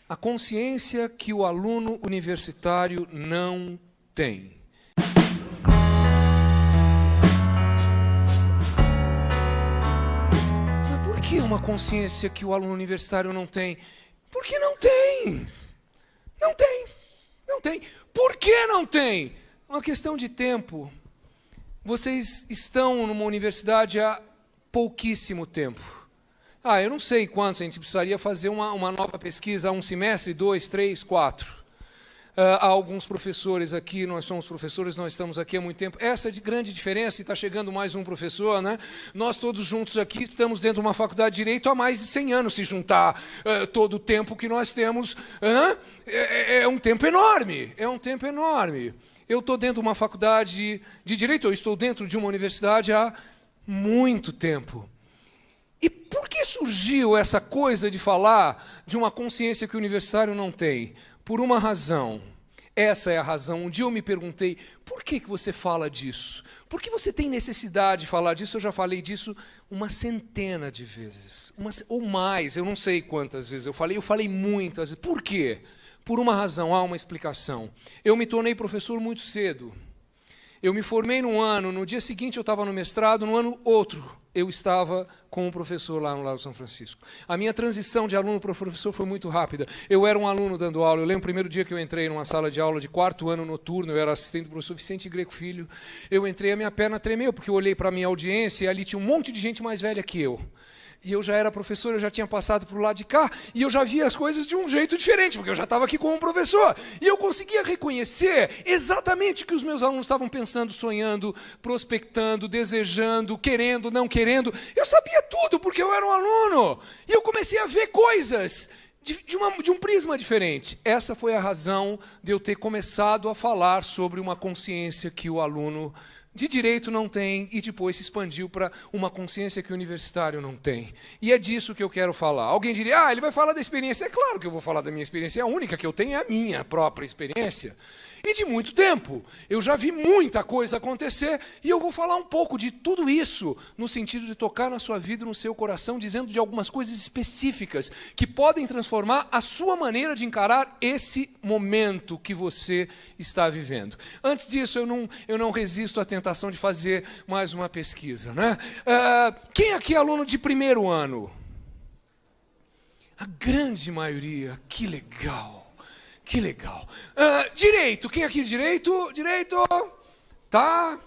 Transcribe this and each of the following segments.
A consciência que o aluno universitário não tem. Mas por que uma consciência que o aluno universitário não tem? Porque não tem. Não tem. Não tem. Por que não tem? Uma questão de tempo. Vocês estão numa universidade há pouquíssimo tempo. Eu não sei quantos, a gente precisaria fazer uma nova pesquisa, um semestre, 2, 3, 4. Há alguns professores aqui, nós somos professores, nós estamos aqui há muito tempo. Essa é de grande diferença, e está chegando mais um professor, né? Nós todos juntos aqui estamos dentro de uma faculdade de Direito há mais de 100 anos, se juntar todo o tempo que nós temos. É um tempo enorme, é um tempo enorme. Eu estou dentro de uma faculdade de Direito, eu estou dentro de uma universidade há muito tempo. E por que surgiu essa coisa de falar de uma consciência que o universitário não tem? Por uma razão. Essa é a razão. Um dia eu me perguntei, por que você fala disso? Por que você tem necessidade de falar disso? Eu já falei disso uma centena de vezes. Ou mais, eu não sei quantas vezes eu falei muitas vezes. Por quê? Por uma razão, há uma explicação. Eu me tornei professor muito cedo. Eu me formei num ano, no dia seguinte eu estava no mestrado, no ano outro eu estava como professor lá no Largo São Francisco. A minha transição de aluno para professor foi muito rápida. Eu era um aluno dando aula, eu lembro o primeiro dia que eu entrei numa sala de aula de 4º ano noturno, eu era assistente do professor Vicente Greco Filho, eu entrei, a minha perna tremeu, porque eu olhei para a minha audiência e ali tinha um monte de gente mais velha que eu. E eu já era professor, eu já tinha passado para o lado de cá, e eu já via as coisas de um jeito diferente, porque eu já estava aqui como professor. E eu conseguia reconhecer exatamente o que os meus alunos estavam pensando, sonhando, prospectando, desejando, querendo, não querendo. Eu sabia tudo, porque eu era um aluno. E eu comecei a ver coisas de um prisma diferente. Essa foi a razão de eu ter começado a falar sobre uma consciência que o aluno de direito não tem, e depois se expandiu para uma consciência que o universitário não tem. E é disso que eu quero falar. Alguém diria, ele vai falar da experiência. É claro que eu vou falar da minha experiência, a única que eu tenho é a minha própria experiência. E de muito tempo. Eu já vi muita coisa acontecer, e eu vou falar um pouco de tudo isso, no sentido de tocar na sua vida, no seu coração, dizendo de algumas coisas específicas, que podem transformar a sua maneira de encarar esse momento que você está vivendo. Antes disso, eu não resisto à tentação de fazer mais uma pesquisa, né? Quem aqui é aluno de primeiro ano? A grande maioria. Que legal. Que legal. Direito. Quem aqui de direito? Direito. Tá.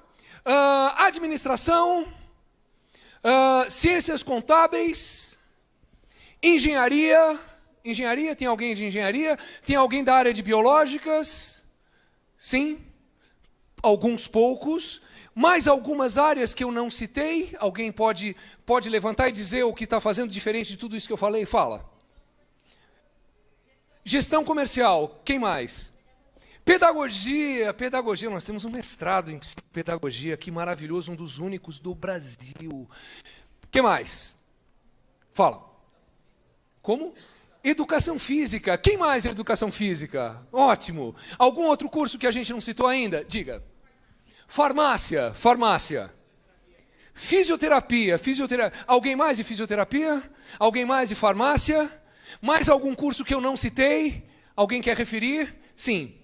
Administração. Ciências contábeis. Engenharia. Engenharia. Tem alguém de engenharia? Tem alguém da área de biológicas? Sim. Alguns poucos. Mais algumas áreas que eu não citei. Alguém pode levantar e dizer o que está fazendo diferente de tudo isso que eu falei? Fala. Gestão comercial, quem mais? Pedagogia, nós temos um mestrado em pedagogia, que maravilhoso, um dos únicos do Brasil. Quem mais? Fala. Como? Educação física, quem mais é educação física? Ótimo. Algum outro curso que a gente não citou ainda? Diga. Farmácia. Fisioterapia. Alguém mais de fisioterapia? Alguém mais de farmácia? Mais algum curso que eu não citei? Alguém quer referir? Sim.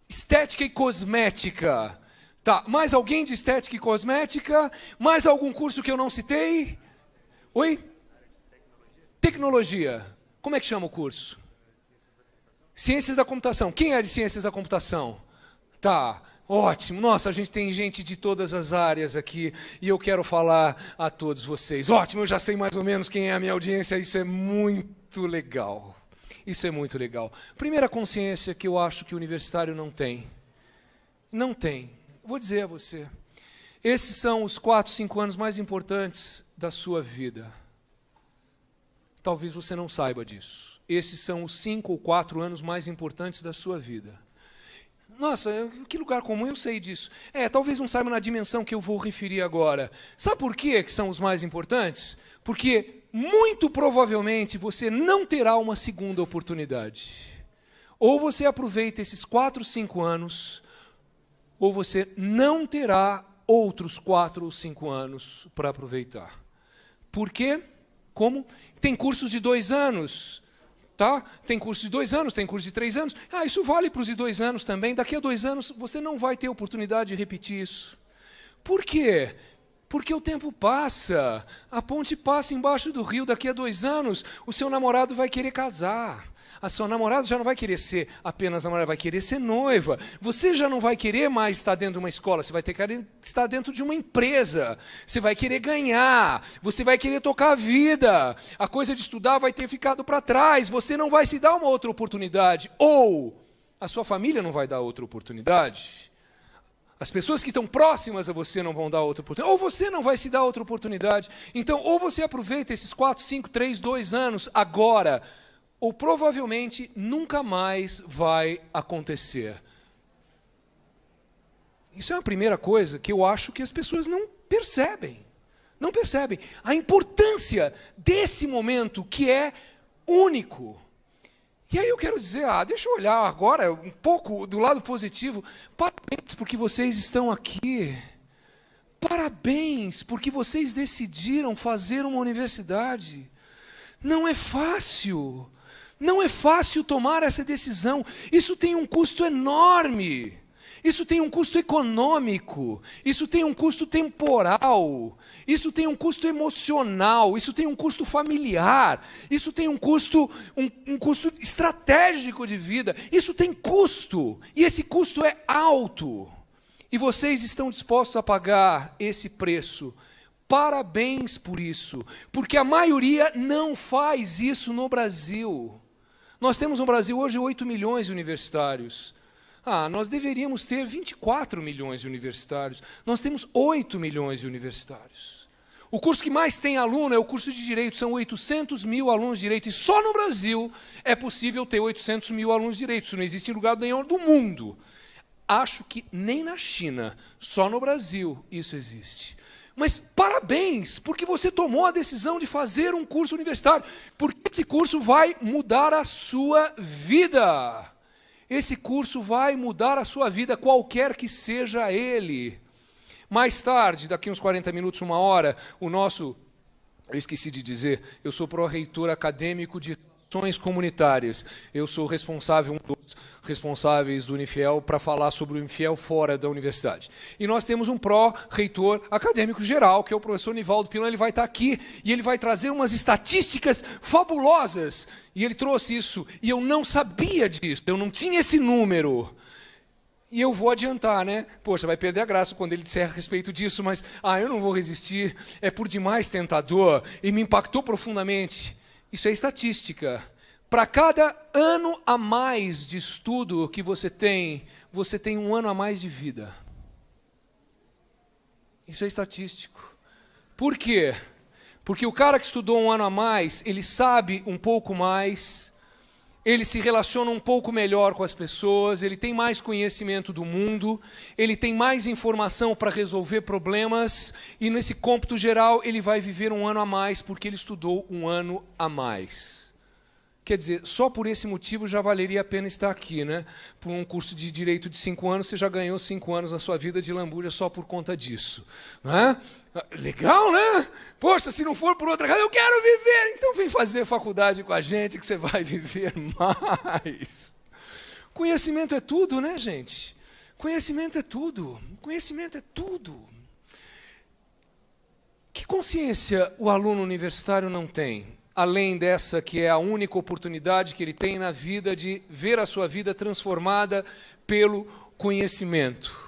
Estética e cosmética. Tá. Mais alguém de estética e cosmética? Mais algum curso que eu não citei? Oi? Tecnologia. Como é que chama o curso? Ciências da computação. Quem é de ciências da computação? Tá. Ótimo. Nossa, a gente tem gente de todas as áreas aqui e eu quero falar a todos vocês. Ótimo, eu já sei mais ou menos quem é a minha audiência, isso é muito legal. Isso é muito legal. Primeira consciência que eu acho que o universitário não tem. Não tem. Vou dizer a você. Esses são os 4, 5 anos mais importantes da sua vida. Talvez você não saiba disso. Esses são os 5 ou 4 anos mais importantes da sua vida. Nossa, que lugar comum, eu sei disso. Talvez não saiba na dimensão que eu vou referir agora. Sabe por quê que são os mais importantes? Porque, muito provavelmente, você não terá uma segunda oportunidade. Ou você aproveita esses 4, 5 anos, ou você não terá outros 4 ou 5 anos para aproveitar. Por quê? Como? Tem cursos de 2 anos. tá? Tem curso de 2 anos, tem curso de 3 anos. Isso vale para os de 2 anos também. Daqui a 2 anos você não vai ter oportunidade de repetir isso. Por quê? Porque o tempo passa, a ponte passa embaixo do rio. Daqui a 2 anos o seu namorado vai querer casar. A sua namorada já não vai querer ser apenas namorada, vai querer ser noiva. Você já não vai querer mais estar dentro de uma escola, você vai ter que estar dentro de uma empresa. Você vai querer ganhar, você vai querer tocar a vida. A coisa de estudar vai ter ficado para trás, você não vai se dar uma outra oportunidade. Ou a sua família não vai dar outra oportunidade. As pessoas que estão próximas a você não vão dar outra oportunidade. Ou você não vai se dar outra oportunidade. Então, ou você aproveita esses 4, 5, 3, 2 anos agora, ou provavelmente nunca mais vai acontecer. Isso é a primeira coisa que eu acho que as pessoas não percebem. Não percebem a importância desse momento que é único. E aí eu quero dizer, deixa eu olhar agora um pouco do lado positivo. Parabéns porque vocês estão aqui. Parabéns porque vocês decidiram fazer uma universidade. Não é fácil. Não é fácil tomar essa decisão. Isso tem um custo enorme. Isso tem um custo econômico. Isso tem um custo temporal. Isso tem um custo emocional. Isso tem um custo familiar. Isso tem um custo estratégico de vida. Isso tem custo. E esse custo é alto. E vocês estão dispostos a pagar esse preço. Parabéns por isso. Porque a maioria não faz isso no Brasil. Nós temos no Brasil hoje 8 milhões de universitários. Nós deveríamos ter 24 milhões de universitários. Nós temos 8 milhões de universitários. O curso que mais tem aluno é o curso de Direito. São 800 mil alunos de Direito. E só no Brasil é possível ter 800 mil alunos de Direito. Isso não existe em lugar nenhum do mundo. Acho que nem na China, só no Brasil isso existe. Mas parabéns, porque você tomou a decisão de fazer um curso universitário, porque esse curso vai mudar a sua vida. Esse curso vai mudar a sua vida, qualquer que seja ele. Mais tarde, daqui uns 40 minutos, 1 hora, eu esqueci de dizer, eu sou pró-reitor acadêmico de Ações Comunitárias. Eu sou responsável, um dos responsáveis do Unifiel, para falar sobre o Unifiel fora da universidade. E nós temos um pró-reitor acadêmico geral, que é o professor Nivaldo Pilon. Ele vai estar aqui e ele vai trazer umas estatísticas fabulosas. E ele trouxe isso, e eu não sabia disso, eu não tinha esse número. E eu vou adiantar, né? Poxa, vai perder a graça quando ele disser a respeito disso, mas eu não vou resistir, é por demais tentador, e me impactou profundamente. Isso é estatística. Para cada ano a mais de estudo que você tem 1 ano a mais de vida. Isso é estatístico. Por quê? Porque o cara que estudou 1 ano a mais, ele sabe um pouco mais, ele se relaciona um pouco melhor com as pessoas, ele tem mais conhecimento do mundo, ele tem mais informação para resolver problemas, e nesse cômputo geral ele vai viver 1 ano a mais porque ele estudou 1 ano a mais. Quer dizer, só por esse motivo já valeria a pena estar aqui, né? Por um curso de Direito de 5 anos, você já ganhou 5 anos na sua vida de lambuja só por conta disso. Não é? Legal, né? Poxa, se não for por outra coisa, eu quero viver. Então vem fazer faculdade com a gente que você vai viver mais. Conhecimento é tudo, né, gente? Conhecimento é tudo. Conhecimento é tudo. Que consciência o aluno universitário não tem? Além dessa que é a única oportunidade que ele tem na vida de ver a sua vida transformada pelo conhecimento.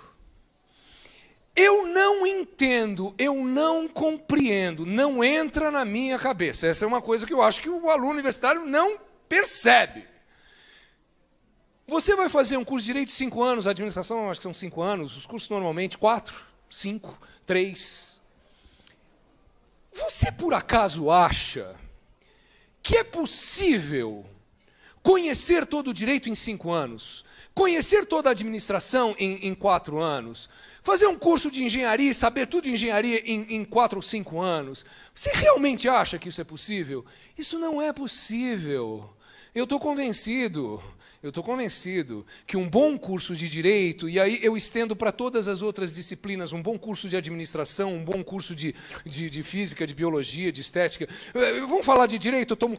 Eu não entendo, eu não compreendo, não entra na minha cabeça. Essa é uma coisa que eu acho que o aluno universitário não percebe. Você vai fazer um curso de Direito de 5 anos, a administração acho que são 5 anos, os cursos normalmente 4, 5, 3. Você por acaso acha que é possível conhecer todo o direito em 5 anos, conhecer toda a administração em 4 anos, fazer um curso de engenharia e saber tudo de engenharia em 4 ou 5 anos? Você realmente acha que isso é possível? Isso não é possível. Eu estou convencido que um bom curso de direito, e aí eu estendo para todas as outras disciplinas, um bom curso de administração, um bom curso de física, de biologia, de estética. Vamos falar de direito, eu estou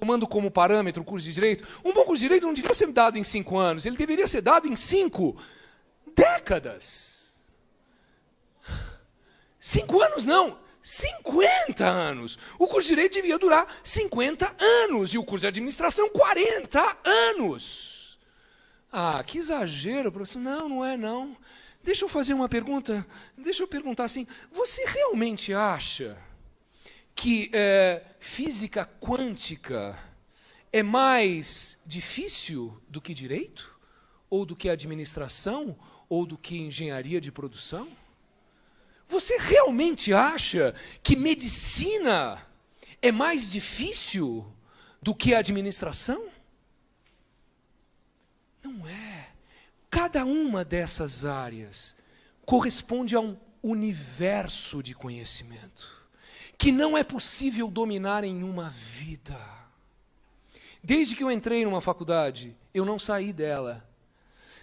tomando como parâmetro o curso de direito. Um bom curso de direito não devia ser dado em 5 anos, ele deveria ser dado em 5 décadas. 5 anos não, 50 anos. O curso de Direito devia durar 50 anos e o curso de Administração 40 anos. Ah, que exagero, professor. Não é não. Deixa eu fazer uma pergunta. Deixa eu perguntar assim, você realmente acha que física quântica é mais difícil do que Direito? Ou do que Administração? Ou do que Engenharia de Produção? Você realmente acha que medicina é mais difícil do que a administração? Não é. Cada uma dessas áreas corresponde a um universo de conhecimento que não é possível dominar em uma vida. Desde que eu entrei numa faculdade, eu não saí dela.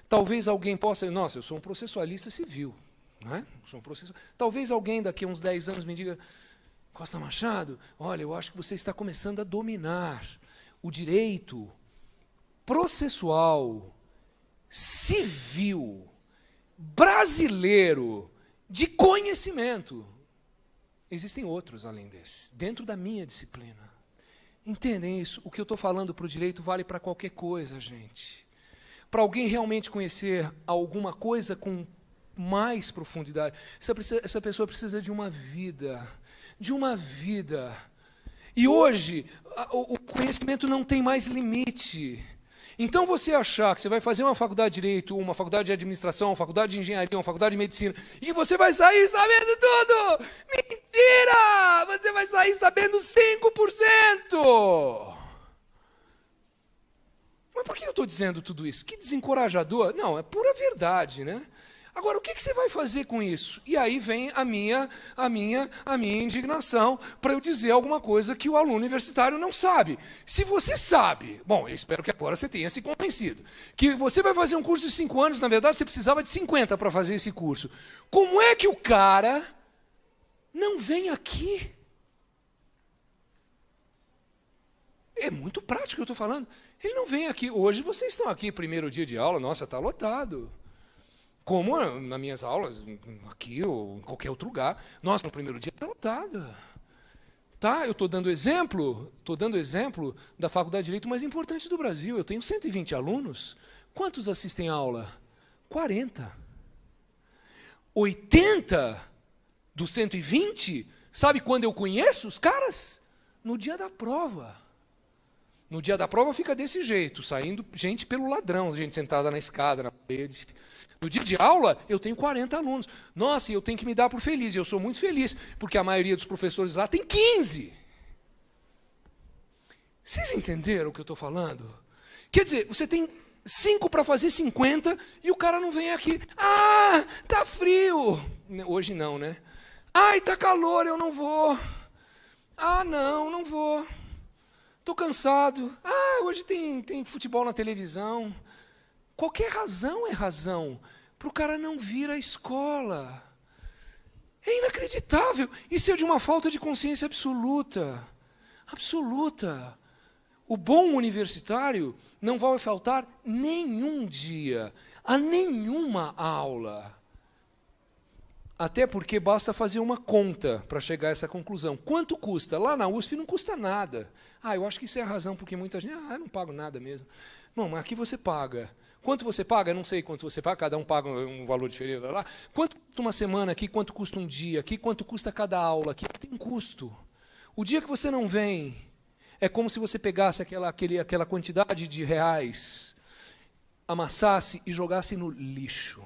Talvez alguém possa... Nossa, eu sou um processualista civil. Não é? Talvez alguém daqui a uns 10 anos me diga, Costa Machado, olha, eu acho que você está começando a dominar o direito processual, civil, brasileiro, de conhecimento. Existem outros além desse, dentro da minha disciplina. Entendem isso? O que eu estou falando para o direito vale para qualquer coisa, gente. Para alguém realmente conhecer alguma coisa com mais profundidade. Essa pessoa precisa de uma vida. De uma vida. E hoje, o conhecimento não tem mais limite. Então você achar que você vai fazer uma faculdade de Direito, uma faculdade de Administração, uma faculdade de Engenharia, uma faculdade de Medicina, e você vai sair sabendo tudo! Mentira! Você vai sair sabendo 5%! Mas por que eu estou dizendo tudo isso? Que desencorajador. Não, é pura verdade, né? Agora, o que você vai fazer com isso? E aí vem a minha indignação para eu dizer alguma coisa que o aluno universitário não sabe. Se você sabe, bom, eu espero que agora você tenha se convencido, que você vai fazer um curso de 5 anos, na verdade você precisava de 50 para fazer esse curso. Como é que o cara não vem aqui? É muito prático o que eu estou falando. Ele não vem aqui. Hoje vocês estão aqui, primeiro dia de aula, nossa, está lotado. Como nas minhas aulas, aqui ou em qualquer outro lugar. Nossa, no primeiro dia está lotada. Tá, eu estou dando exemplo da faculdade de Direito mais importante do Brasil. Eu tenho 120 alunos. Quantos assistem a aula? 40. 80 dos 120, sabe quando eu conheço os caras? No dia da prova. No dia da prova fica desse jeito, saindo gente pelo ladrão, gente sentada na escada, na parede. No dia de aula, eu tenho 40 alunos. Nossa, e eu tenho que me dar por feliz, e eu sou muito feliz, porque a maioria dos professores lá tem 15. Vocês entenderam o que eu estou falando? Quer dizer, você tem 5 para fazer 50, e o cara não vem aqui. Ah, tá frio. Hoje não, né? Ai, tá calor, eu não vou. Ah, não vou. Estou cansado. Ah, hoje tem futebol na televisão. Qualquer razão é razão para o cara não vir à escola. É inacreditável. Isso é de uma falta de consciência absoluta. Absoluta. O bom universitário não vai faltar nenhum dia a nenhuma aula. Até porque basta fazer uma conta para chegar a essa conclusão. Quanto custa? Lá na USP não custa nada. Ah, eu acho que isso é a razão porque muita gente... eu não pago nada mesmo. Não, mas aqui você paga. Quanto você paga? Eu não sei quanto você paga, cada um paga um valor diferente. Lá. Quanto custa uma semana aqui? Quanto custa um dia aqui? Quanto custa cada aula aqui? Tem um custo. O dia que você não vem, é como se você pegasse aquela quantidade de reais, amassasse e jogasse no lixo.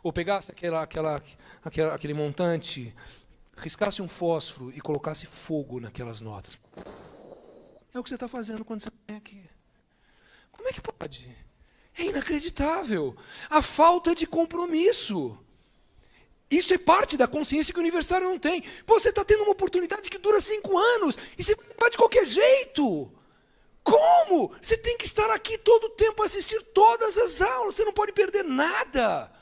Ou pegasse aquele montante, riscasse um fósforo e colocasse fogo naquelas notas. É o que você está fazendo quando você vem aqui. Como é que pode? É inacreditável. A falta de compromisso. Isso é parte da consciência que o universitário não tem. Pô, você está tendo uma oportunidade que dura 5 anos e você vai de qualquer jeito. Como? Você tem que estar aqui todo o tempo, assistir todas as aulas, você não pode perder nada.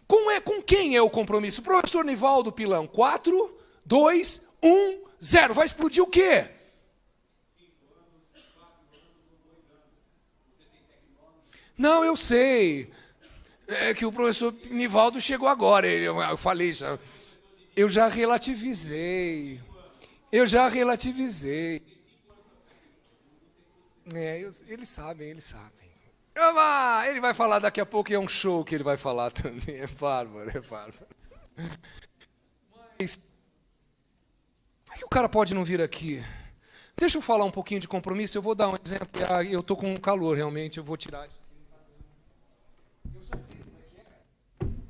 Com quem é o compromisso? Professor Nivaldo Pilão, 4, 2, 1, 0. Vai explodir o quê? Não, eu sei. É que o professor Nivaldo chegou agora. Eu falei já. Eu já relativizei. Eles sabem. Ele vai falar daqui a pouco e é um show que ele vai falar também. É bárbaro. Mas por que o cara pode não vir aqui? Deixa eu falar um pouquinho de compromisso, eu vou dar um exemplo. Eu estou com calor, realmente, eu vou tirar isso. Eu só sei como é que é.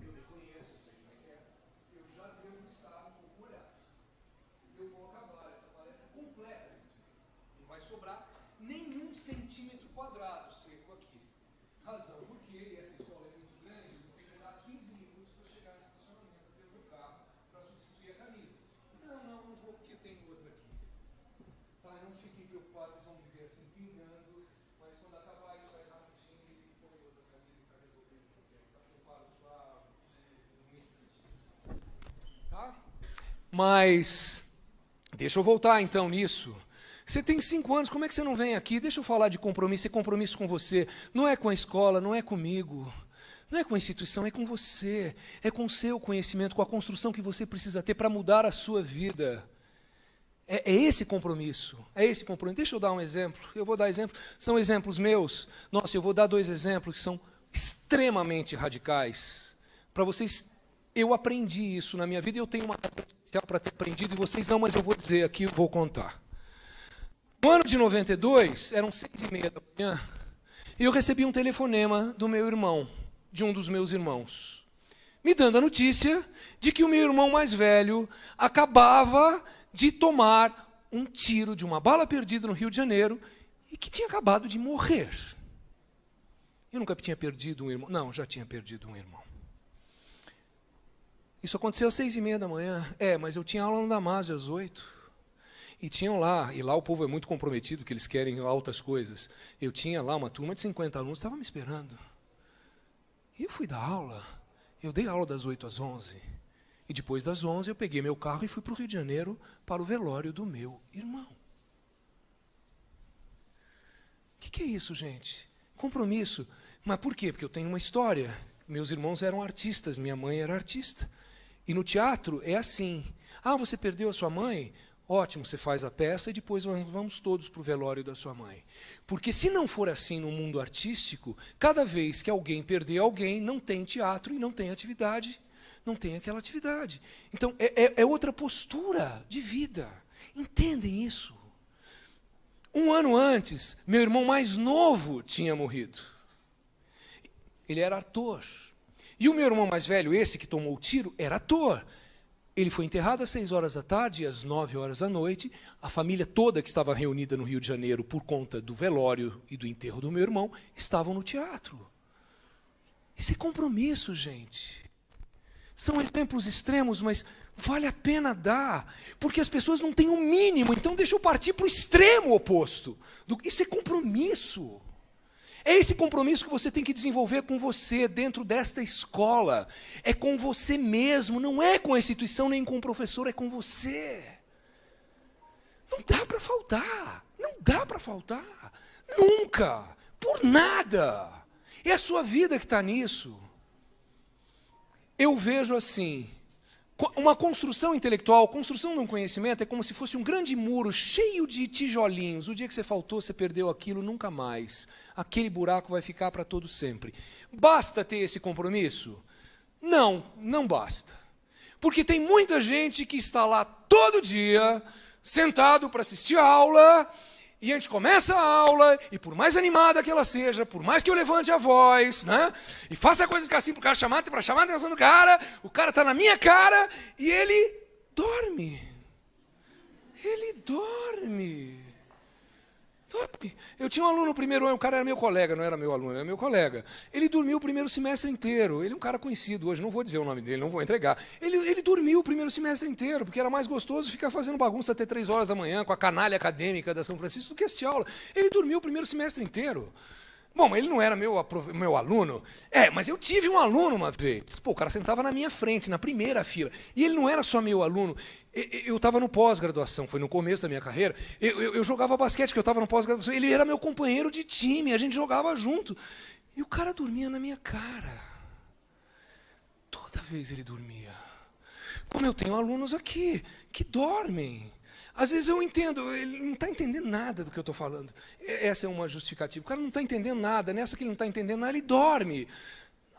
Eu reconheço, eu sei como é que é. Eu já devo estar um pouco molhado. Eu vou acabar essa palestra completa. Não vai sobrar nenhum centímetro quadrado seco aqui. Razão porque essa escola é muito grande, eu vou ter que dar 15 minutos para chegar no estacionamento do meu carro para substituir a camisa. Não vou porque tem outra aqui. Tá, não fiquem preocupados, vocês vão me ver assim pingando, mas quando acabar eu saio rapidinho e põe outra camisa para resolver o problema. Tá chupado suave, um instante. Tá? Mas deixa eu voltar então nisso. Você tem 5 anos, como é que você não vem aqui? Deixa eu falar de compromisso, é compromisso com você. Não é com a escola, não é comigo. Não é com a instituição, é com você. É com o seu conhecimento, com a construção que você precisa ter para mudar a sua vida. É esse compromisso. Deixa eu dar um exemplo. Eu vou dar exemplo. São exemplos meus. Nossa, eu vou dar 2 exemplos que são extremamente radicais. Para vocês, eu aprendi isso na minha vida e eu tenho uma razão especial para ter aprendido, e vocês não, mas eu vou dizer aqui, eu vou contar. No ano de 92, eram 6h30 da manhã, e eu recebi um telefonema do meu irmão, de um dos meus irmãos, me dando a notícia de que o meu irmão mais velho acabava de tomar um tiro de uma bala perdida no Rio de Janeiro e que tinha acabado de morrer. Eu nunca tinha perdido um irmão. Não, já tinha perdido um irmão. Isso aconteceu às 6h30 da manhã. Mas eu tinha aula no Damásio às 8h. E tinham lá, e lá o povo é muito comprometido, que eles querem altas coisas. Eu tinha lá uma turma de 50 alunos, estava me esperando. E eu fui dar aula. Eu dei aula das 8 às 11. E depois das 11 eu peguei meu carro e fui para o Rio de Janeiro para o velório do meu irmão. O que é isso, gente? Compromisso. Mas por quê? Porque eu tenho uma história. Meus irmãos eram artistas, minha mãe era artista. E no teatro é assim. Você perdeu a sua mãe? Ótimo, você faz a peça e depois vamos todos para o velório da sua mãe. Porque se não for assim no mundo artístico, cada vez que alguém perder alguém, não tem teatro e não tem atividade, não tem aquela atividade. Então, é outra postura de vida. Entendem isso? 1 ano antes, meu irmão mais novo tinha morrido. Ele era ator. E o meu irmão mais velho, esse que tomou o tiro, era ator. Ele foi enterrado às 6h da tarde, e às 9h da noite, a família toda que estava reunida no Rio de Janeiro por conta do velório e do enterro do meu irmão, estavam no teatro. Isso é compromisso, gente. São exemplos extremos, mas vale a pena dar, porque as pessoas não têm o mínimo, então deixa eu partir para o extremo oposto. Isso é compromisso. É esse compromisso que você tem que desenvolver com você, dentro desta escola. É com você mesmo, não é com a instituição, nem com o professor, é com você. Não dá para faltar, nunca, por nada. É a sua vida que está nisso. Eu vejo assim, uma construção intelectual, construção de um conhecimento é como se fosse um grande muro cheio de tijolinhos. O dia que você faltou, você perdeu aquilo, nunca mais. Aquele buraco vai ficar para todo sempre. Basta ter esse compromisso? Não basta. Porque tem muita gente que está lá todo dia, sentado para assistir a aula, e a gente começa a aula, e por mais animada que ela seja, por mais que eu levante a voz, né, e faça a coisa ficar assim para chamar a atenção do cara, o cara está na minha cara, e ele dorme. Dorme. Eu tinha um aluno no primeiro ano, o cara era meu colega, não era meu aluno, era meu colega. Ele dormiu o primeiro semestre inteiro. Ele é um cara conhecido hoje, não vou dizer o nome dele, não vou entregar. Ele dormiu o primeiro semestre inteiro, porque era mais gostoso ficar fazendo bagunça até 3 horas da manhã com a canalha acadêmica da São Francisco do que assistir aula. Ele dormiu o primeiro semestre inteiro. Bom, ele não era meu aluno. Mas eu tive um aluno uma vez. Pô, o cara sentava na minha frente, na primeira fila. E ele não era só meu aluno. Eu estava no pós-graduação, foi no começo da minha carreira. Eu jogava basquete, porque eu estava no pós-graduação. Ele era meu companheiro de time, a gente jogava junto. E o cara dormia na minha cara. Toda vez ele dormia. Como eu tenho alunos aqui que dormem. Às vezes eu entendo, ele não está entendendo nada do que eu estou falando. Essa é uma justificativa. O cara não está entendendo nada, nessa que ele não está entendendo nada, ele dorme.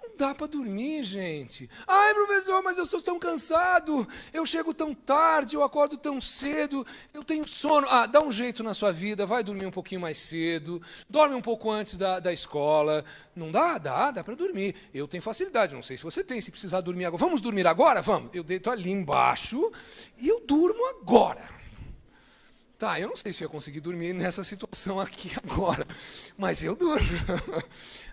Não dá para dormir, gente. Ai, professor, mas eu sou tão cansado, eu chego tão tarde, eu acordo tão cedo, eu tenho sono. Dá um jeito na sua vida, vai dormir um pouquinho mais cedo, dorme um pouco antes da escola. Não dá? Dá para dormir. Eu tenho facilidade, não sei se você tem, se precisar dormir agora. Vamos dormir agora? Vamos. Eu deito ali embaixo e eu durmo agora. Tá, eu não sei se eu ia conseguir dormir nessa situação aqui agora, mas eu durmo.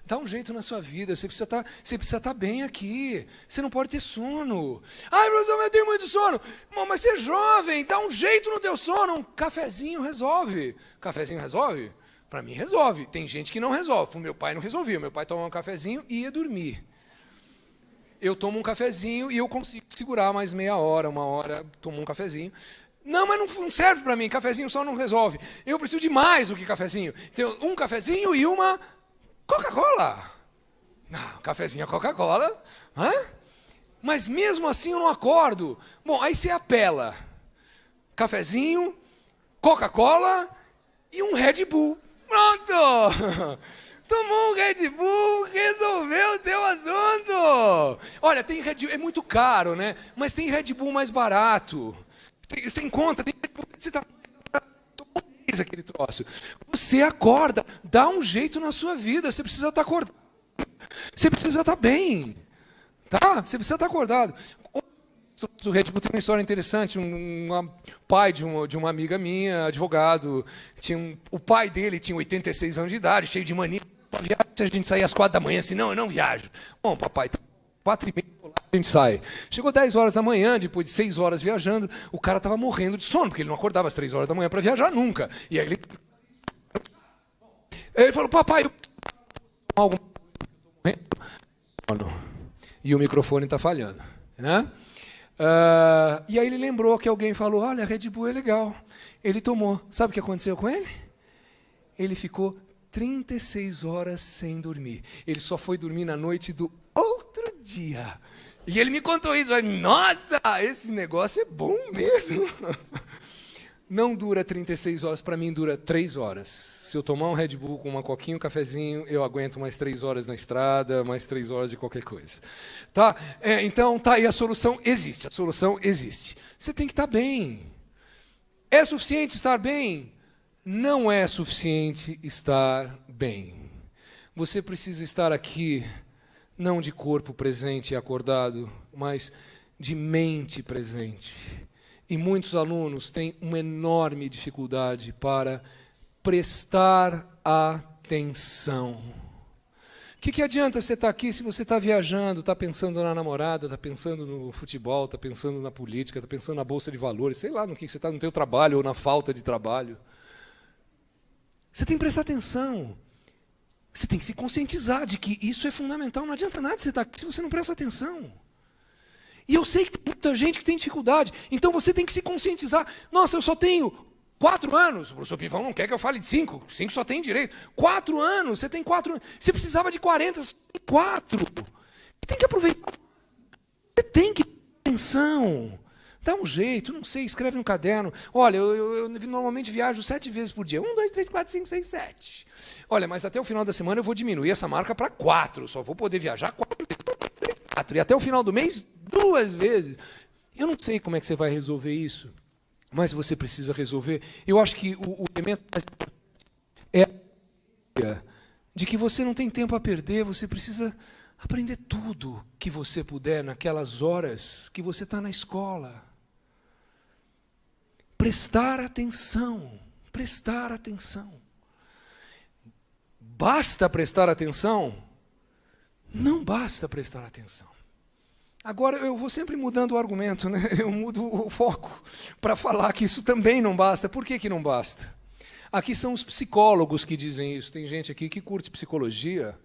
Dá um jeito na sua vida, você precisa estar bem aqui, você não pode ter sono. Ai, professor, eu tenho muito sono. Mas você é jovem, dá um jeito no teu sono, um cafezinho resolve. Cafezinho resolve? Para mim resolve, tem gente que não resolve, para o meu pai não resolvia, meu pai tomava um cafezinho e ia dormir. Eu tomo um cafezinho e eu consigo segurar mais meia hora, 1 hora, tomo um cafezinho. Não, mas não serve para mim, cafezinho só não resolve. Eu preciso de mais do que cafezinho. Então, um cafezinho e uma Coca-Cola. Não, cafezinho é Coca-Cola. Mas mesmo assim eu não acordo. Bom, aí você apela. Cafezinho, Coca-Cola e um Red Bull. Pronto! Tomou um Red Bull, resolveu o teu assunto. Olha, tem Red Bull, é muito caro, né? Mas tem Red Bull mais barato. Você encontra, você está aquele troço. Você acorda, dá um jeito na sua vida, você precisa estar acordado. Você precisa estar bem. Tá? Você precisa estar acordado. O Red Bull tem uma história interessante. Um pai de uma amiga minha, advogado, o pai dele tinha 86 anos de idade, cheio de mania. Para viajar, se a gente sair às 4 da manhã, assim, não, eu não viajo. Bom, papai, 4h30, a gente sai. Chegou 10 horas da manhã, depois de 6 horas viajando, o cara estava morrendo de sono, porque ele não acordava às 3 horas da manhã para viajar nunca. E aí ele falou, papai, eu alguma coisa, e o microfone está falhando. Né? E aí ele lembrou que alguém falou, olha, a Red Bull é legal. Ele tomou. Sabe o que aconteceu com ele? Ele ficou 36 horas sem dormir. Ele só foi dormir na noite do outro dia. E ele me contou isso. Eu falei, nossa, esse negócio é bom mesmo. Não dura 36 horas, para mim dura 3 horas. Se eu tomar um Red Bull com uma coquinha, um cafezinho, eu aguento mais 3 horas na estrada, mais 3 horas de qualquer coisa. Tá? Então, tá aí, a solução existe. Você tem que estar bem. É suficiente estar bem? Não é suficiente estar bem. Você precisa estar aqui, não de corpo presente e acordado, mas de mente presente. E muitos alunos têm uma enorme dificuldade para prestar atenção. O que adianta você estar aqui se você está viajando, está pensando na namorada, está pensando no futebol, está pensando na política, está pensando na bolsa de valores, sei lá no que você está, no teu trabalho ou na falta de trabalho. Você tem que prestar atenção. Você tem que se conscientizar de que isso é fundamental. Não adianta nada você estar aqui se você não presta atenção. E eu sei que tem muita gente que tem dificuldade. Então você tem que se conscientizar. Nossa, eu só tenho 4 anos. O professor Pivão não quer que eu fale de 5. 5 só tem direito. 4 anos, você tem 4 anos. Você precisava de 40, você tem 4. Você tem que aproveitar. Você tem que prestar atenção. Dá um jeito, não sei, escreve no caderno. Olha, eu normalmente viajo 7 vezes por dia. 1, 2, 3, 4, 5, 6, 7. Olha, mas até o final da semana eu vou diminuir essa marca para 4. Só vou poder viajar 4 vezes. 4. E até o final do mês, 2 vezes. Eu não sei como é que você vai resolver isso, mas você precisa resolver. Eu acho que o elemento mais importante é a de que você não tem tempo a perder, você precisa aprender tudo que você puder naquelas horas que você está na escola. Prestar atenção, prestar atenção. basta prestar atenção? Não basta prestar atenção. Agora, eu vou sempre mudando o argumento, né? Eu mudo o foco para falar que isso também não basta. Por que não basta? Aqui são os psicólogos que dizem isso. Tem gente aqui que curte psicologia.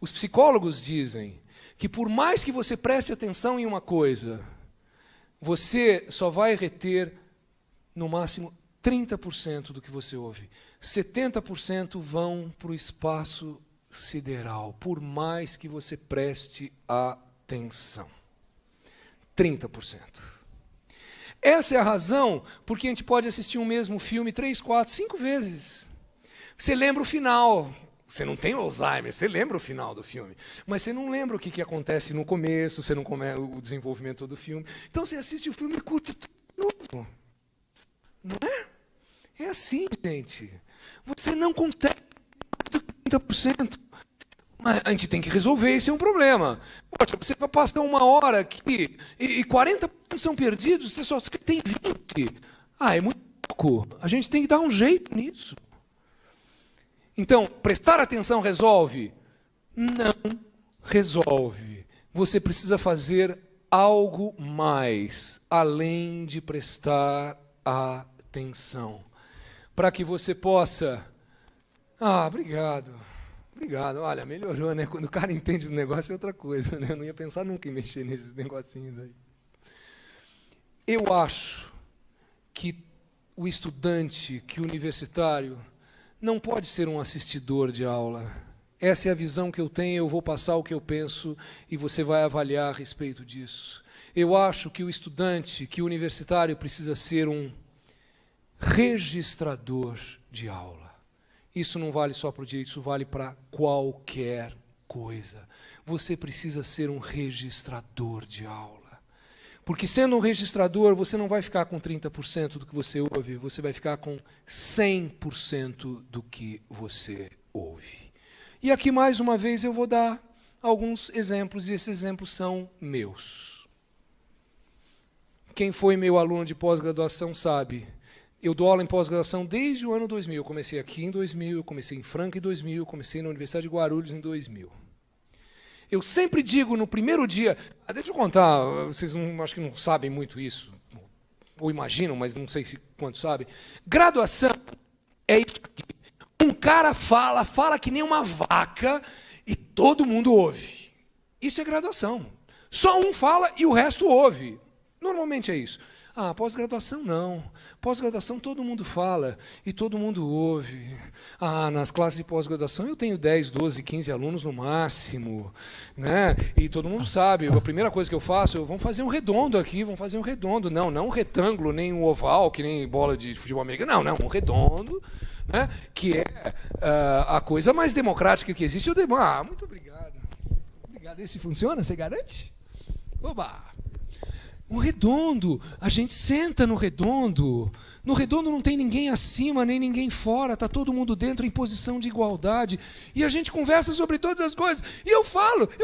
Os psicólogos dizem que por mais que você preste atenção em uma coisa, você só vai reter, no máximo, 30% do que você ouve. 70% vão para o espaço sideral, por mais que você preste atenção. 30%. Essa é a razão porque a gente pode assistir um mesmo filme 3, 4, 5 vezes. Você lembra o final. Você não tem Alzheimer, você lembra o final do filme. Mas você não lembra o que acontece no começo, você não começa o desenvolvimento do filme. Então você assiste o filme e curte tudo de novo. Não é? É assim, gente. Você não consegue 30%. Mas a gente tem que resolver, esse é um problema. Poxa, você vai passar 1 hora aqui e 40% são perdidos, você só tem 20%. É muito pouco. A gente tem que dar um jeito nisso. Então, prestar atenção resolve? Não resolve. Você precisa fazer algo mais, além de prestar atenção. Para que você possa... obrigado. Obrigado. Olha, melhorou, né? Quando o cara entende do negócio é outra coisa, né? Eu não ia pensar nunca em mexer nesses negocinhos aí. Eu acho que o estudante, que o universitário, não pode ser um assistidor de aula. Essa é a visão que eu tenho, eu vou passar o que eu penso e você vai avaliar a respeito disso. Eu acho que o estudante, que o universitário precisa ser um registrador de aula. Isso não vale só para o direito, isso vale para qualquer coisa. Você precisa ser um registrador de aula. Porque sendo um registrador, você não vai ficar com 30% do que você ouve, você vai ficar com 100% do que você ouve. E aqui, mais uma vez, eu vou dar alguns exemplos, e esses exemplos são meus. Quem foi meu aluno de pós-graduação sabe. Eu dou aula em pós-graduação desde o ano 2000. Eu comecei aqui em 2000, eu comecei em Franca em 2000, comecei na Universidade de Guarulhos em 2000. Eu sempre digo no primeiro dia... deixa eu contar, vocês acho que não sabem muito isso, ou imaginam, mas não sei se quantos sabem. Graduação é isso aqui. Um cara fala que nem uma vaca e todo mundo ouve. Isso é graduação. Só um fala e o resto ouve. Normalmente é isso. Pós-graduação não. Pós-graduação todo mundo fala e todo mundo ouve. Nas classes de pós-graduação eu tenho 10, 12, 15 alunos no máximo, né? E todo mundo sabe, a primeira coisa que eu faço, vamos fazer um redondo aqui, vamos fazer um redondo. Não um retângulo, nem um oval, que nem bola de futebol americano. Não, um redondo, né? Que é a coisa mais democrática que existe. Muito obrigado. Obrigado. Esse funciona? Você garante? Oba! Um redondo, a gente senta no redondo. No redondo não tem ninguém acima, nem ninguém fora, está todo mundo dentro em posição de igualdade. E a gente conversa sobre todas as coisas. E eu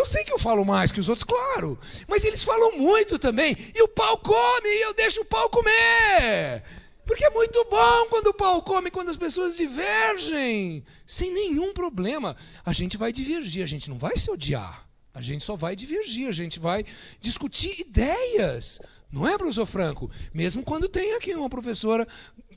sei que eu falo mais que os outros, claro. Mas eles falam muito também. E o pau come, e eu deixo o pau comer. Porque é muito bom quando o pau come, quando as pessoas divergem. Sem nenhum problema. A gente vai divergir, a gente não vai se odiar. A gente só vai divergir, a gente vai discutir ideias. Não é, professor Franco? Mesmo quando tem aqui uma professora,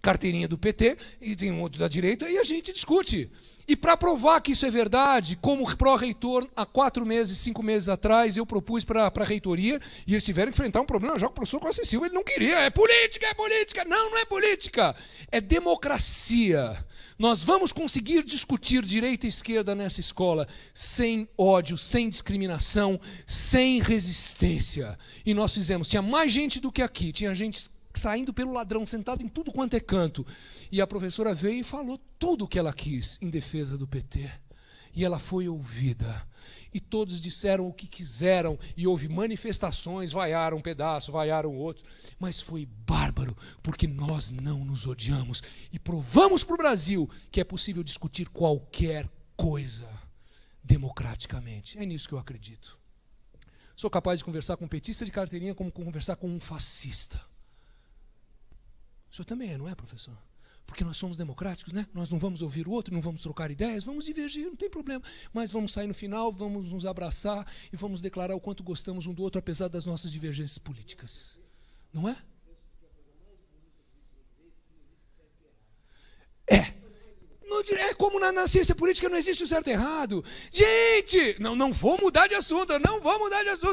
carteirinha do PT, e tem um outro da direita, e a gente discute. E para provar que isso é verdade, como pró-reitor, há 4 meses, 5 meses atrás, eu propus para a reitoria, e eles tiveram que enfrentar um problema, já que o professor Costa Silva ele não queria. É política, é política. Não é política. É democracia. Nós vamos conseguir discutir direita e esquerda nessa escola sem ódio, sem discriminação, sem resistência. E nós fizemos. Tinha mais gente do que aqui. Tinha gente saindo pelo ladrão, sentado em tudo quanto é canto. E a professora veio e falou tudo o que ela quis em defesa do PT. E ela foi ouvida. E todos disseram o que quiseram, e houve manifestações, vaiaram um pedaço, vaiaram outro, mas foi bárbaro, porque nós não nos odiamos, e provamos para o Brasil que é possível discutir qualquer coisa democraticamente. É nisso que eu acredito. Sou capaz de conversar com um petista de carteirinha como conversar com um fascista. O senhor também é, não é, professor? Porque nós somos democráticos, né? Nós não vamos ouvir o outro, não vamos trocar ideias, vamos divergir, não tem problema. Mas vamos sair no final, vamos nos abraçar e vamos declarar o quanto gostamos um do outro, apesar das nossas divergências políticas. Não é? É como na ciência política não existe o certo e errado. Gente, não vou mudar de assunto,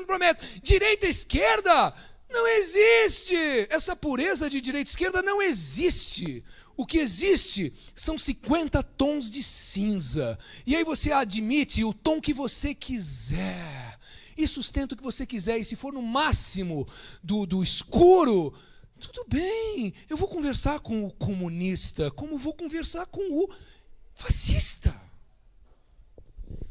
prometo. Direita e esquerda, não existe. Essa pureza de direita e esquerda não existe. O que existe são 50 tons de cinza. E aí você admite o tom que você quiser. E sustenta o que você quiser. E se for no máximo do escuro, tudo bem. Eu vou conversar com o comunista, como vou conversar com o fascista.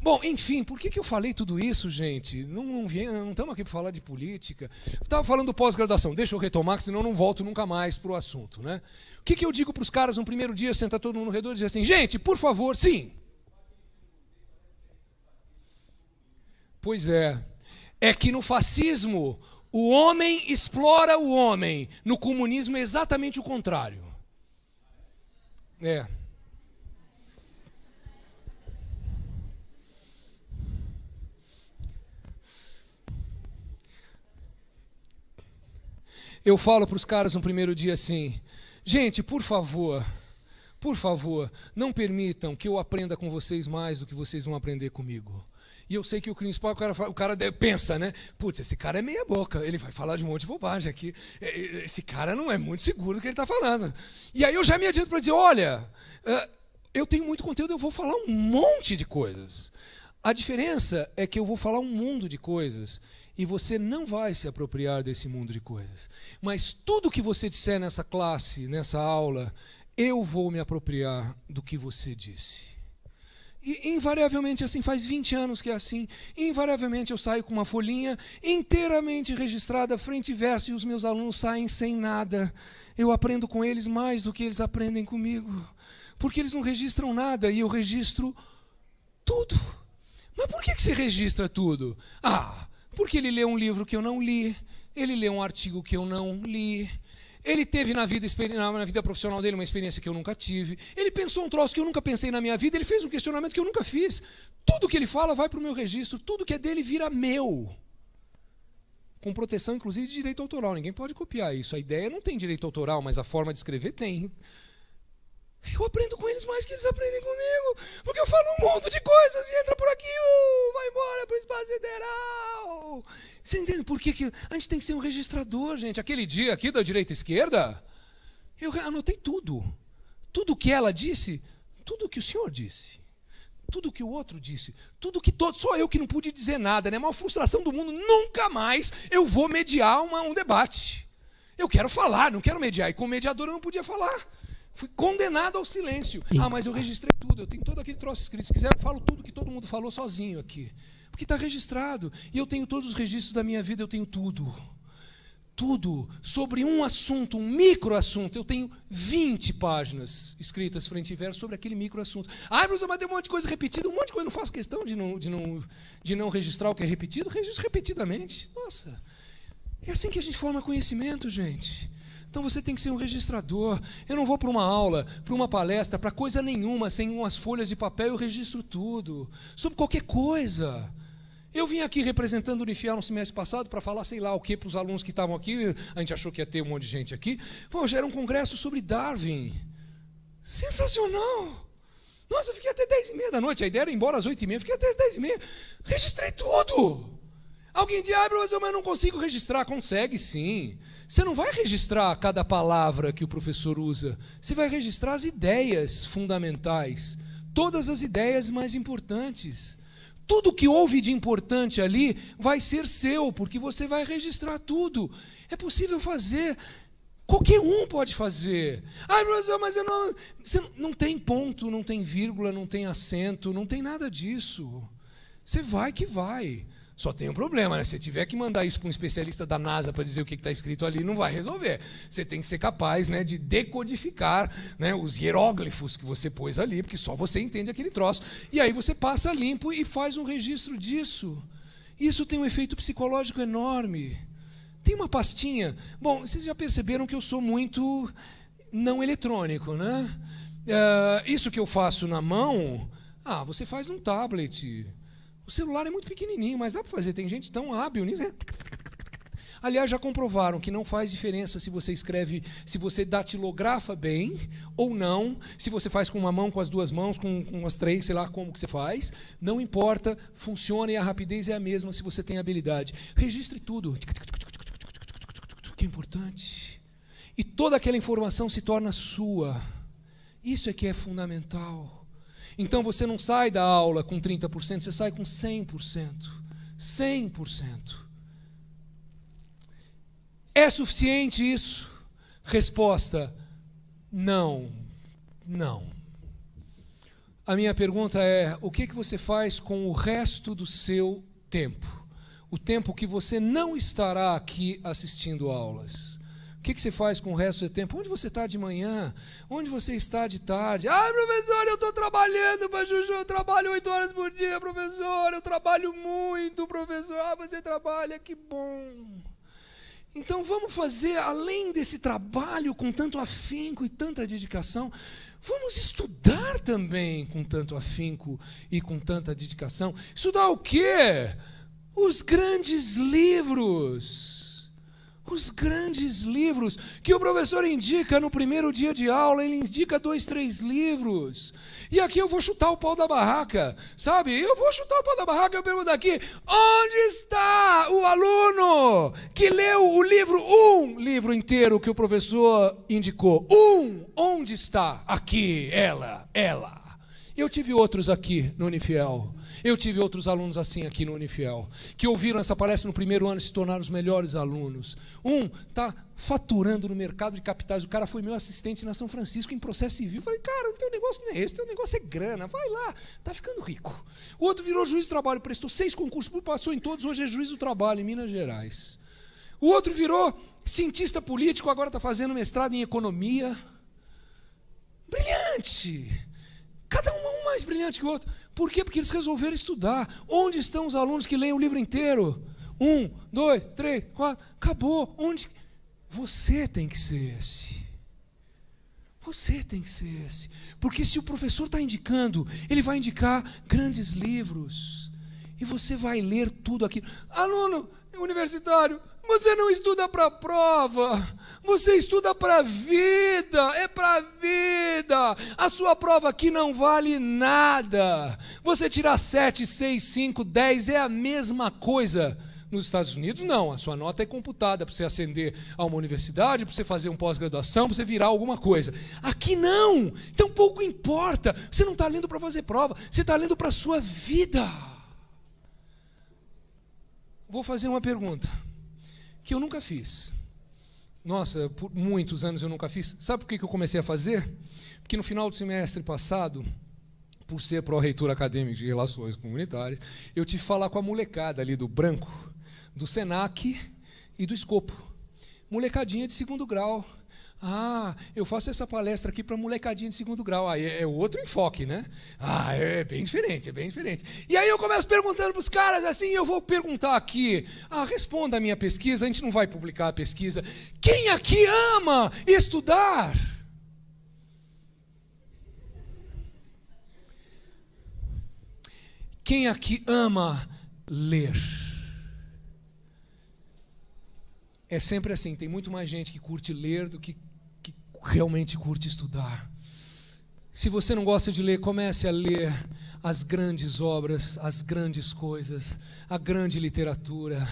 Bom, enfim, por que eu falei tudo isso, gente? Não estamos aqui para falar de política. Estava falando do pós-graduação. Deixa eu retomar, que senão eu não volto nunca mais para o assunto, né? O que eu digo para os caras no primeiro dia, sentar todo mundo no redor e dizer assim, gente, por favor, sim. Pois é que no fascismo o homem explora o homem. No comunismo é exatamente o contrário. Eu falo para os caras no primeiro dia assim, gente, por favor, não permitam que eu aprenda com vocês mais do que vocês vão aprender comigo. E eu sei que o principal, o cara pensa, né? Putz, esse cara é meia boca, ele vai falar de um monte de bobagem aqui. Esse cara não é muito seguro do que ele está falando. E aí eu já me adianto para dizer, olha, eu tenho muito conteúdo, eu vou falar um monte de coisas. A diferença é que eu vou falar um mundo de coisas e você não vai se apropriar desse mundo de coisas. Mas tudo que você disser nessa classe, nessa aula, eu vou me apropriar do que você disse. E invariavelmente assim, faz 20 anos que é assim, invariavelmente eu saio com uma folhinha inteiramente registrada, frente e verso, e os meus alunos saem sem nada. Eu aprendo com eles mais do que eles aprendem comigo, porque eles não registram nada e eu registro tudo. Mas por que você registra tudo? Porque ele lê um livro que eu não li, ele lê um artigo que eu não li, ele teve na vida profissional dele uma experiência que eu nunca tive, ele pensou um troço que eu nunca pensei na minha vida, ele fez um questionamento que eu nunca fiz. Tudo que ele fala vai para o meu registro, tudo que é dele vira meu. Com proteção, inclusive, de direito autoral. Ninguém pode copiar isso. A ideia não tem direito autoral, mas a forma de escrever tem. Eu aprendo com eles mais que eles aprendem comigo, porque eu falo um monte de coisas e entra por aqui, vai embora para o espaço sideral. Você entende por que a gente tem que ser um registrador, gente? Aquele dia aqui da direita e esquerda, eu anotei tudo. Tudo que ela disse, tudo que o senhor disse, tudo que o outro disse, tudo que todo... Só eu que não pude dizer nada, né? A maior frustração do mundo, nunca mais eu vou mediar um debate. Eu quero falar, não quero mediar, e como mediador eu não podia falar. Fui condenado ao silêncio. Mas eu registrei tudo, eu tenho todo aquele troço escrito. Se quiser, eu falo tudo que todo mundo falou sozinho aqui. Porque está registrado. E eu tenho todos os registros da minha vida, eu tenho tudo. Tudo. Sobre um assunto, um microassunto. Eu tenho 20 páginas escritas frente e verso sobre aquele microassunto. Professor, mas tem um monte de coisa repetida, um monte de coisa. Não faço questão de não registrar o que é repetido. Registro repetidamente. Nossa. É assim que a gente forma conhecimento, gente. Então você tem que ser um registrador. Eu não vou para uma aula, para uma palestra, para coisa nenhuma, sem umas folhas de papel, eu registro tudo. Sobre qualquer coisa. Eu vim aqui representando o Unifiel no semestre passado para falar sei lá o que para os alunos que estavam aqui. A gente achou que ia ter um monte de gente aqui. Já era um congresso sobre Darwin. Sensacional. Nossa, eu fiquei até 10h30 da noite. A ideia era ir embora às 8h30, fiquei até às 10h30. Registrei tudo. Alguém diz, professor, mas eu não consigo registrar. Consegue sim. Você não vai registrar cada palavra que o professor usa. Você vai registrar as ideias fundamentais. Todas as ideias mais importantes. Tudo que houve de importante ali vai ser seu, porque você vai registrar tudo. É possível fazer. Qualquer um pode fazer. Professor, mas eu não... Você não tem ponto, não tem vírgula, não tem acento, não tem nada disso. Você vai que vai. Só tem um problema, né? Se tiver que mandar isso para um especialista da NASA para dizer o que está escrito ali, não vai resolver. Você tem que ser capaz, né, de decodificar, né, os hieróglifos que você pôs ali, porque só você entende aquele troço. E aí você passa limpo e faz um registro disso. Isso tem um efeito psicológico enorme. Tem uma pastinha. Bom, vocês já perceberam que eu sou muito... não eletrônico, né? Isso que eu faço na mão, você faz num tablet. O celular é muito pequenininho, mas dá para fazer. Tem gente tão hábil nisso. Aliás, já comprovaram que não faz diferença se você escreve, se você datilografa bem ou não, se você faz com uma mão, com as duas mãos, com as três, sei lá como que você faz. Não importa, funciona e a rapidez é a mesma se você tem habilidade. Registre tudo, que é importante. E toda aquela informação se torna sua. Isso é que é fundamental. Então você não sai da aula com 30%, você sai com 100%. 100%. É suficiente isso? Resposta: não. Não. A minha pergunta é: o que você faz com o resto do seu tempo? O tempo que você não estará aqui assistindo aulas. O que você faz com o resto do tempo? Onde você está de manhã? Onde você está de tarde? Professor, eu estou trabalhando, Juju, eu trabalho 8 horas por dia, professor, eu trabalho muito, professor. Você trabalha, que bom. Então vamos fazer, além desse trabalho com tanto afinco e tanta dedicação, vamos estudar também com tanto afinco e com tanta dedicação. Estudar o quê? Os grandes livros. Os grandes livros que o professor indica no primeiro dia de aula, ele indica 2, 3 livros. E aqui eu vou chutar o pau da barraca, sabe? Eu vou chutar o pau da barraca e eu pergunto aqui: onde está o aluno que leu o livro, um livro inteiro que o professor indicou? Onde está? Aqui, ela. Eu tive outros aqui no Unifiel. Eu tive outros alunos assim aqui no Unifiel, que ouviram essa palestra no primeiro ano e se tornaram os melhores alunos. Um está faturando no mercado de capitais. O cara foi meu assistente na São Francisco em processo civil. Eu falei: cara, o teu negócio não é esse, o teu negócio é grana, vai lá, está ficando rico. O outro virou juiz de trabalho, prestou 6 concursos, passou em todos, hoje é juiz do trabalho em Minas Gerais. O outro virou cientista político, agora está fazendo mestrado em economia. Brilhante! Cada um mais brilhante que o outro. Por quê? Porque eles resolveram estudar. Onde estão os alunos que leem o livro inteiro? 1, 2, 3, 4, acabou. Onde? Você tem que ser esse. Você tem que ser esse. Porque se o professor está indicando, ele vai indicar grandes livros. E você vai ler tudo aquilo. Aluno universitário, você não estuda para a prova, você estuda para a vida, é para a vida. A sua prova aqui não vale nada. Você tirar 7, 6, 5, 10 é a mesma coisa. Nos Estados Unidos, não. A sua nota é computada para você ascender a uma universidade, para você fazer uma pós-graduação, para você virar alguma coisa. Aqui não. Então pouco importa. Você não está lendo para fazer prova, você está lendo para a sua vida. Vou fazer uma pergunta que eu nunca fiz. Nossa, por muitos anos eu nunca fiz. Sabe por que eu comecei a fazer? Porque no final do semestre passado, por ser pró-reitor acadêmico de Relações Comunitárias, eu tive que falar com a molecada ali do Branco, do Senac e do Escopo. Molecadinha de 2º grau. Eu faço essa palestra aqui para molecadinha de 2º grau. Aí é outro enfoque, né? É bem diferente, é bem diferente. E aí eu começo perguntando para os caras assim, eu vou perguntar aqui, responda a minha pesquisa, a gente não vai publicar a pesquisa. Quem aqui ama estudar? Quem aqui ama ler? É sempre assim, tem muito mais gente que curte ler do que realmente curte estudar. Se você não gosta de ler, comece a ler as grandes obras, as grandes coisas, a grande literatura.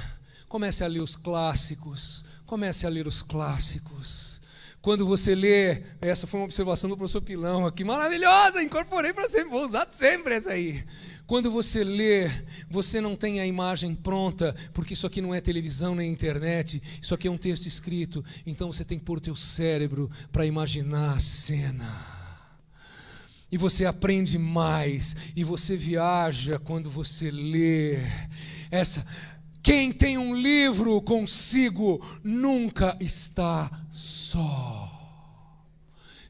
Comece a ler os clássicos, comece a ler os clássicos. Quando você lê, essa foi uma observação do professor Pilão aqui, maravilhosa, incorporei para sempre, vou usar sempre essa aí. Quando você lê, você não tem a imagem pronta, porque isso aqui não é televisão nem internet, isso aqui é um texto escrito, então você tem que pôr o teu cérebro para imaginar a cena. E você aprende mais, e você viaja quando você lê. Quem tem um livro consigo nunca está só.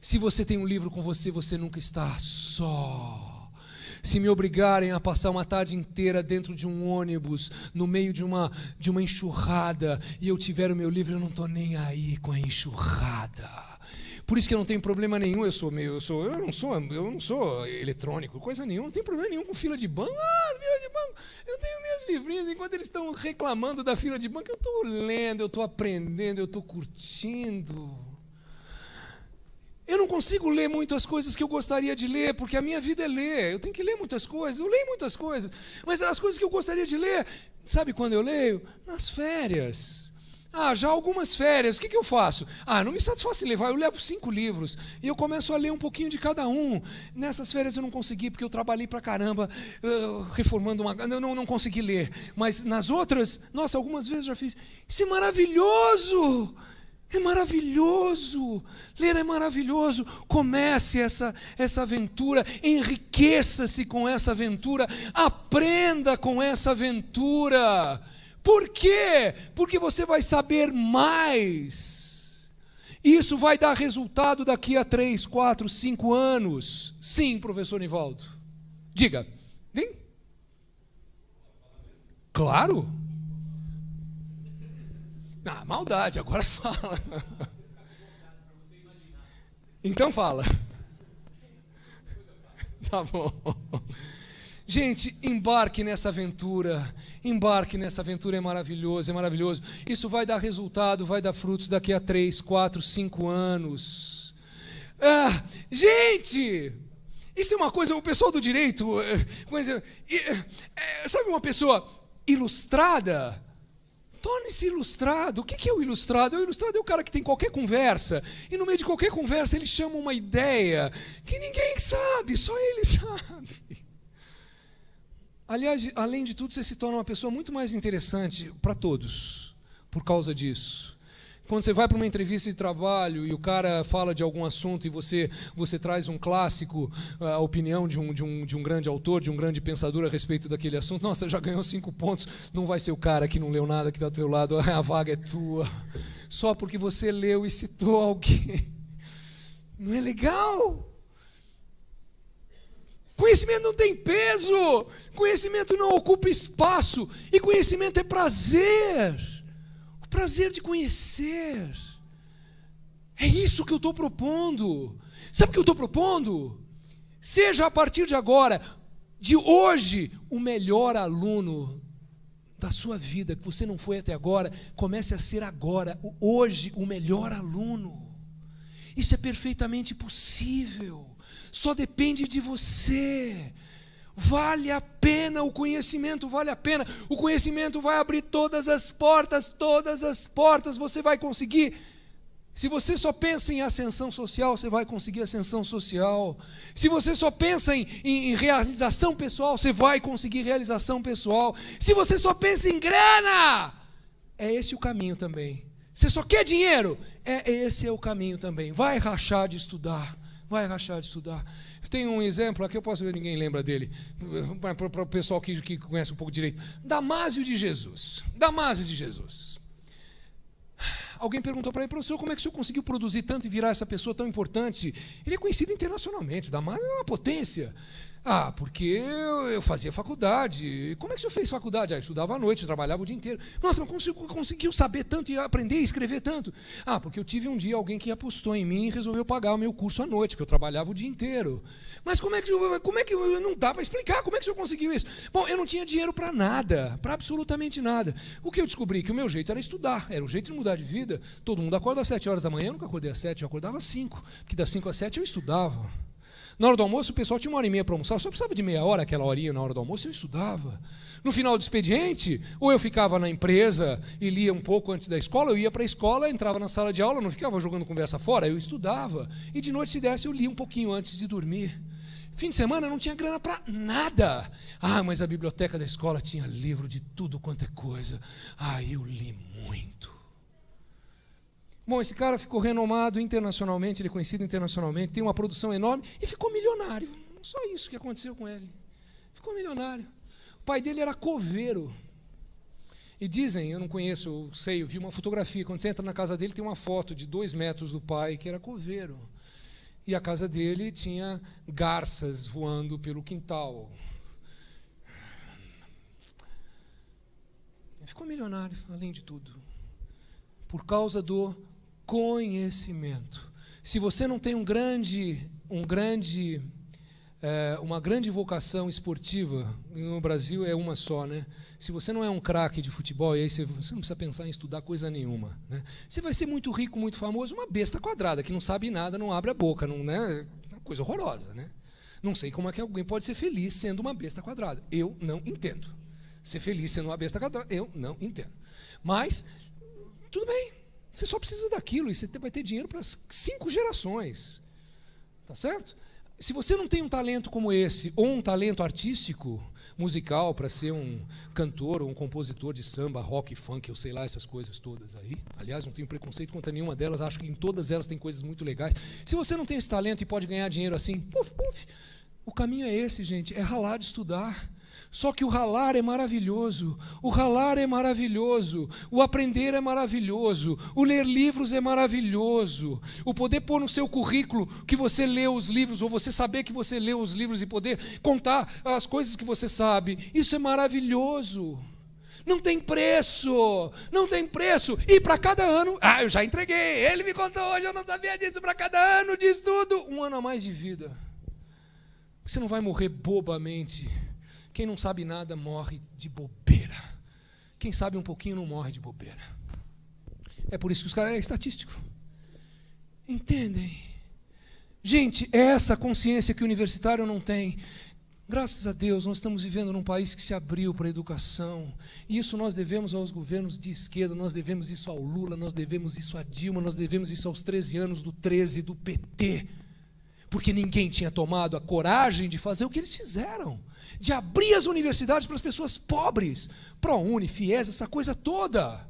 Se você tem um livro com você, você nunca está só. Se me obrigarem a passar uma tarde inteira dentro de um ônibus, no meio de uma enxurrada, e eu tiver o meu livro, eu não estou nem aí com a enxurrada. Por isso que eu não tenho problema nenhum, eu não sou eletrônico, coisa nenhuma, não tem problema nenhum com fila de banco. Fila de banco, eu tenho meus livrinhos, enquanto eles estão reclamando da fila de banco, eu estou lendo, eu estou aprendendo, eu estou curtindo. Eu não consigo ler muitas coisas que eu gostaria de ler, porque a minha vida é ler. Eu tenho que ler muitas coisas, eu leio muitas coisas. Mas as coisas que eu gostaria de ler, sabe quando eu leio? Nas férias. Já algumas férias, o que eu faço? Não me satisfaz levar, eu levo 5 livros e eu começo a ler um pouquinho de cada um. Nessas férias eu não consegui, porque eu trabalhei pra caramba, reformando não consegui ler. Mas nas outras, nossa, algumas vezes eu já fiz. Isso é maravilhoso! É maravilhoso, ler é maravilhoso. Comece essa aventura, enriqueça-se com essa aventura, aprenda com essa aventura. Por quê? Porque você vai saber mais. Isso vai dar resultado daqui a 3, 4, 5 anos. Sim, professor Nivaldo. Diga. Vem. Claro. Maldade, agora fala. Então fala. Tá bom. Gente, embarque nessa aventura. Embarque nessa aventura, é maravilhoso, é maravilhoso. Isso vai dar resultado, vai dar frutos daqui a 3, 4, 5 anos. Gente! Isso é uma coisa, o pessoal do direito, sabe uma pessoa ilustrada? Torne-se ilustrado. O que é o ilustrado? O ilustrado é o cara que tem qualquer conversa, e no meio de qualquer conversa ele chama uma ideia que ninguém sabe, só ele sabe. Aliás, além de tudo, você se torna uma pessoa muito mais interessante para todos, por causa disso. Quando você vai para uma entrevista de trabalho e o cara fala de algum assunto e você traz um clássico, a opinião de um grande autor, de um grande pensador a respeito daquele assunto, nossa, já ganhou 5 pontos, não vai ser o cara que não leu nada que está do teu lado, a vaga é tua, só porque você leu e citou alguém. Não é legal? Conhecimento não tem peso, conhecimento não ocupa espaço, e conhecimento é prazer. Prazer de conhecer. É isso que eu estou propondo. Sabe o que eu estou propondo? Seja a partir de agora, de hoje, o melhor aluno da sua vida, que você não foi até agora, comece a ser agora, hoje, o melhor aluno. Isso é perfeitamente possível. Só depende de você. Vale a pena, o conhecimento vale a pena. O conhecimento vai abrir todas as portas, você vai conseguir. Se você só pensa em ascensão social, você vai conseguir ascensão social. Se você só pensa em realização pessoal, você vai conseguir realização pessoal. Se você só pensa em grana, é esse o caminho também. Você só quer dinheiro, esse é o caminho também. Vai rachar de estudar, vai rachar de estudar. Tem um exemplo aqui, eu posso ver, ninguém lembra dele, para o pessoal que conhece um pouco de direito. Damásio de Jesus. Damásio de Jesus. Alguém perguntou para ele, professor, como é que o senhor conseguiu produzir tanto e virar essa pessoa tão importante? Ele é conhecido internacionalmente, Damásio é uma potência. Porque eu fazia faculdade. Como é que o senhor fez faculdade? Eu estudava à noite, eu trabalhava o dia inteiro. Nossa, mas conseguiu saber tanto e aprender e escrever tanto? Porque eu tive um dia alguém que apostou em mim e resolveu pagar o meu curso à noite, porque eu trabalhava o dia inteiro. Mas como é que não dá para explicar? Como é que o senhor conseguiu isso? Bom, eu não tinha dinheiro para nada, para absolutamente nada. O que eu descobri? Que o meu jeito era estudar, era um jeito de mudar de vida. Todo mundo acorda às 7 horas da manhã, eu nunca acordei às 7, eu acordava às 5, porque das 5 às 7 eu estudava. Na hora do almoço, o pessoal tinha 1h30 para almoçar, eu só precisava de meia hora, aquela horinha na hora do almoço, eu estudava. No final do expediente, ou eu ficava na empresa e lia um pouco antes da escola, eu ia para a escola, entrava na sala de aula, não ficava jogando conversa fora, eu estudava. E de noite, se desse, eu lia um pouquinho antes de dormir. Fim de semana, eu não tinha grana para nada. Mas a biblioteca da escola tinha livro de tudo quanto é coisa. Eu li muito. Bom, esse cara ficou renomado internacionalmente, ele é conhecido internacionalmente, tem uma produção enorme e ficou milionário. Só isso que aconteceu com ele. Ficou milionário. O pai dele era coveiro. E dizem, eu não conheço, eu vi uma fotografia, quando você entra na casa dele tem uma foto de 2 metros do pai, que era coveiro. E a casa dele tinha garças voando pelo quintal. Ele ficou milionário, além de tudo. Por causa do conhecimento. Se você não tem uma grande vocação esportiva, no Brasil é uma só, né? Se você não é um craque de futebol, e aí você não precisa pensar em estudar coisa nenhuma, né? Você vai ser muito rico, muito famoso, uma besta quadrada, que não sabe nada, não abre a boca, não, né? Uma coisa horrorosa, né? Não sei como é que alguém pode ser feliz sendo uma besta quadrada. Eu não entendo. Ser feliz sendo uma besta quadrada, eu não entendo. Mas, tudo bem, você só precisa daquilo e você vai ter dinheiro para 5 gerações. Tá certo? Se você não tem um talento como esse, ou um talento artístico, musical, para ser um cantor ou um compositor de samba, rock, funk, eu sei lá, essas coisas todas aí. Aliás, não tenho preconceito contra nenhuma delas, acho que em todas elas tem coisas muito legais. Se você não tem esse talento e pode ganhar dinheiro assim, puf, puf, o caminho é esse, gente, é ralar de estudar. Só que o ralar é maravilhoso, o ralar é maravilhoso, o aprender é maravilhoso, o ler livros é maravilhoso, o poder pôr no seu currículo que você leu os livros, ou você saber que você leu os livros e poder contar as coisas que você sabe, isso é maravilhoso. Não tem preço, não tem preço. E para cada ano, eu já entreguei, ele me contou hoje, eu não sabia disso, para cada ano de estudo, 1 ano a mais de vida. Você não vai morrer bobamente. Quem não sabe nada morre de bobeira. Quem sabe um pouquinho não morre de bobeira. É por isso que os caras é estatístico. Entendem? Gente, é essa consciência que o universitário não tem. Graças a Deus, nós estamos vivendo num país que se abriu para a educação. E isso nós devemos aos governos de esquerda, nós devemos isso ao Lula, nós devemos isso a Dilma, nós devemos isso aos 13 anos do 13 do PT. Porque ninguém tinha tomado a coragem de fazer o que eles fizeram. De abrir as universidades para as pessoas pobres. ProUni, FIES, essa coisa toda.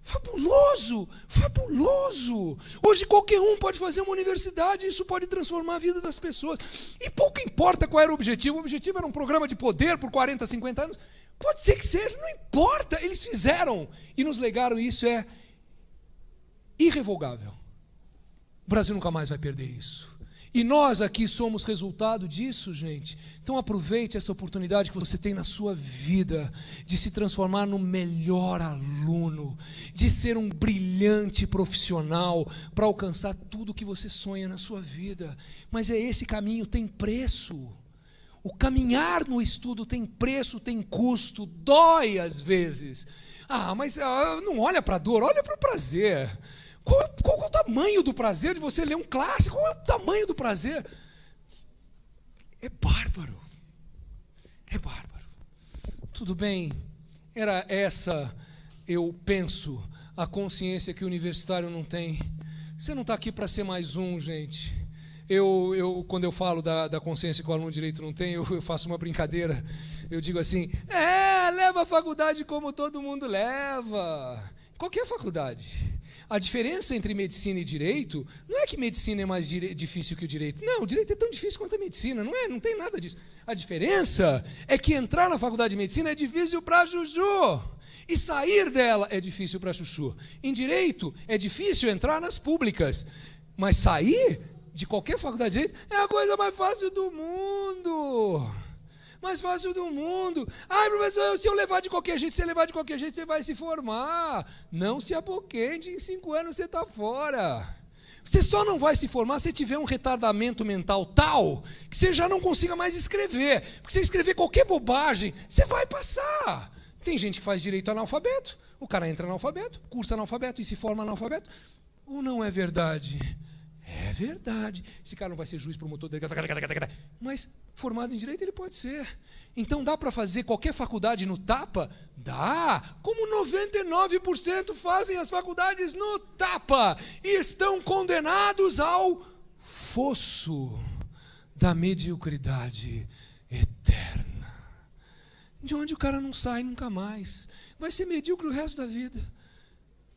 Fabuloso, fabuloso. Hoje qualquer um pode fazer uma universidade, isso pode transformar a vida das pessoas. E pouco importa qual era o objetivo era um programa de poder por 40, 50 anos. Pode ser que seja, não importa, eles fizeram e nos legaram, e isso é irrevogável. O Brasil nunca mais vai perder isso. E nós aqui somos resultado disso, gente. Então aproveite essa oportunidade que você tem na sua vida de se transformar no melhor aluno, de ser um brilhante profissional para alcançar tudo que você sonha na sua vida. Mas esse caminho tem preço. O caminhar no estudo tem preço, tem custo, dói às vezes. Mas não olha para a dor, olha para o prazer. Qual é o tamanho do prazer de você ler um clássico? Qual é o tamanho do prazer? É bárbaro. É bárbaro. Tudo bem, era essa, eu penso, a consciência que o universitário não tem. Você não está aqui para ser mais um, gente. Quando eu falo da consciência que o aluno de direito não tem, eu faço uma brincadeira. Eu digo assim, leva a faculdade como todo mundo leva. Qualquer faculdade. A diferença entre medicina e direito não é que medicina é mais difícil que o direito. Não, o direito é tão difícil quanto a medicina, não tem nada disso. A diferença é que entrar na faculdade de medicina é difícil para Juju. E sair dela é difícil para Chuchu. Em direito, é difícil entrar nas públicas. Mas sair de qualquer faculdade de direito é a coisa mais fácil do mundo. Mais fácil do mundo. Professor, se eu levar de qualquer jeito, você vai se formar. Não se aboquente, em 5 anos você está fora. Você só não vai se formar se tiver um retardamento mental tal que você já não consiga mais escrever. Porque se você escrever qualquer bobagem, você vai passar. Tem gente que faz direito analfabeto. O cara entra analfabeto, cursa analfabeto e se forma analfabeto. Ou não é verdade? É verdade. Esse cara não vai ser juiz, promotor, mas formado em direito ele pode ser. Então dá para fazer qualquer faculdade no tapa? Dá. Como 99% fazem as faculdades no tapa e estão condenados ao fosso da mediocridade eterna. De onde o cara não sai nunca mais. Vai ser medíocre o resto da vida.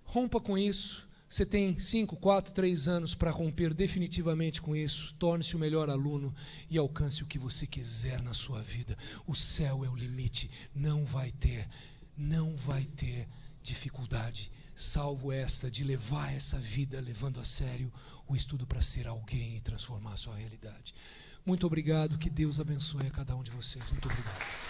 Rompa com isso. Você tem 5, 4, 3 anos para romper definitivamente com isso. Torne-se o melhor aluno e alcance o que você quiser na sua vida. O céu é o limite. Não vai ter dificuldade, salvo esta de levar essa vida levando a sério o estudo para ser alguém e transformar a sua realidade. Muito obrigado, que Deus abençoe a cada um de vocês. Muito obrigado.